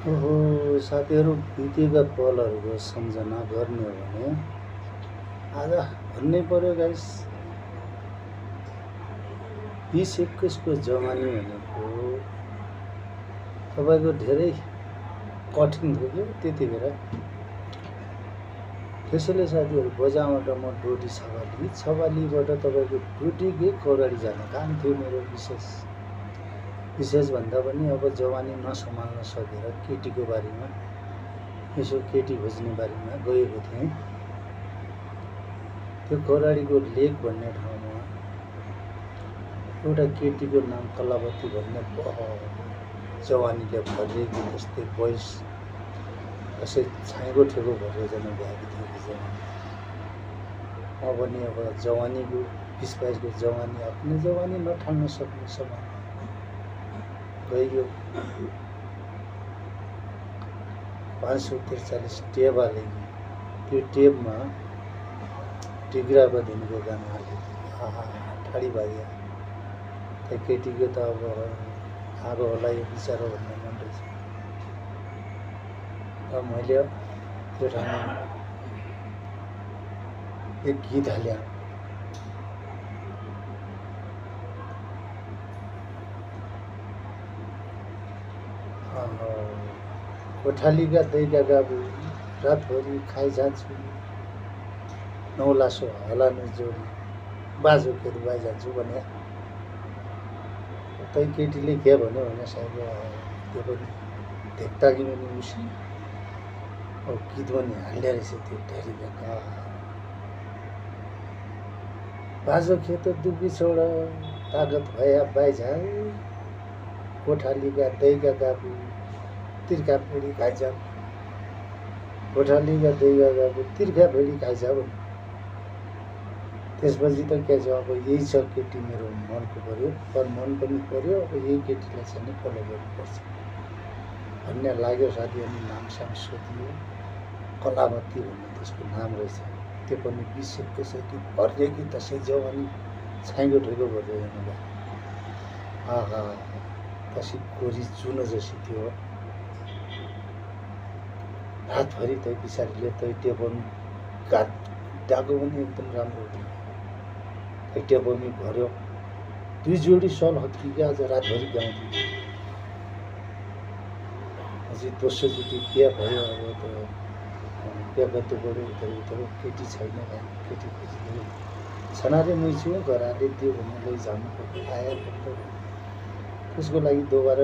ओहो साथीहरू बितेका पलहरूको सम्झना गर्ने हो भने आज भन्नै पर्यो गाइस 20-21को जवानी भनेको तपाईँको धेरै कठिन थियो क्या त्यति बेला। त्यसैले साथीहरू बजारबाट म डोटी छवालीबाट तपाईँको डोटीकै कौराडी जाने काम थियो मेरो। विशेष भन्दा पनि अब जवानी नसम्हाल्न सकेर केटीको बारीमा यसो केटी खोज्ने बारीमा गएको थिएँ। त्यो कौराडीको लेक भन्ने ठाउँमा एउटा केटीको नाम कलावती भन्ने जवानीले भरिएको जस्तै बयस कसै छाँगो ठेगो भरेर जान भ्याएको थियो कि जवानी। म पनि अब जवानीको 20-22को जवानी आफ्नै जवानी नठान्न सक्ने समय गइयो। 543 टेब हालेको त्यो टेबमा टिग्रा बदिनको गाना हालेको ठाडी भाग्यो। त्यो केटीको त अब आगो होला यो विचारो भन्ने मन रहेछ। अब मैले त्यो ठाउँमा एक गीत हालेँ। कोठालीका दैका गाबु रातभरि खाइ जान्छु, नौलासो हलानु जोडी बाजो खेलुवाइ जान्छु भने तै केटीले के भन्यो भने सायद त्यो पनि धेक्ताकी पनि उसी अब गीत पनि हाल्ने रहेछ त्यो ढेरीका। बाजो खेत दुबी छोड तागत भया बाइझा, कोठालीका दैका गाबु तिर्खा फेरि खाइजा, कोठालीका दैका गाबु तिर्खा फेरि खाइजा भन्यो। त्यसपछि त के छ, अब यही छ केटी मेरो मनको पर्यो, पर मन पनि पर्यो। अब यही केटीलाई चाहिँ फलो गर्नुपर्छ भन्ने लाग्यो। साथीहरूले नामसाम सोधियो, कलावती भन्ने त्यसको नाम रहेछ। त्यो पनि 20-21 सकी भर्ने कि त्यसै जवानी छाँगो ठेगो भर्दै जानुभयो। आहा तसी गोरी चुनो जसी थियो। रातभरि त बिचारीले त टेबल डाको पनि एकदम राम्रो थियो। टेबलमी भर्यो 2 जोडी सल हत्किके आज रातभरि गाउँथ्यो। अझै दोस्रोचोटि बिहा भयो। अब त बिहा गर्दै गऱ्यो उतरो केटी छैन, केटी खोजिदियो। छनाले मुइछु घरले दियो भने लैजानु पर्यो आएर त्यसको लागि दोबारा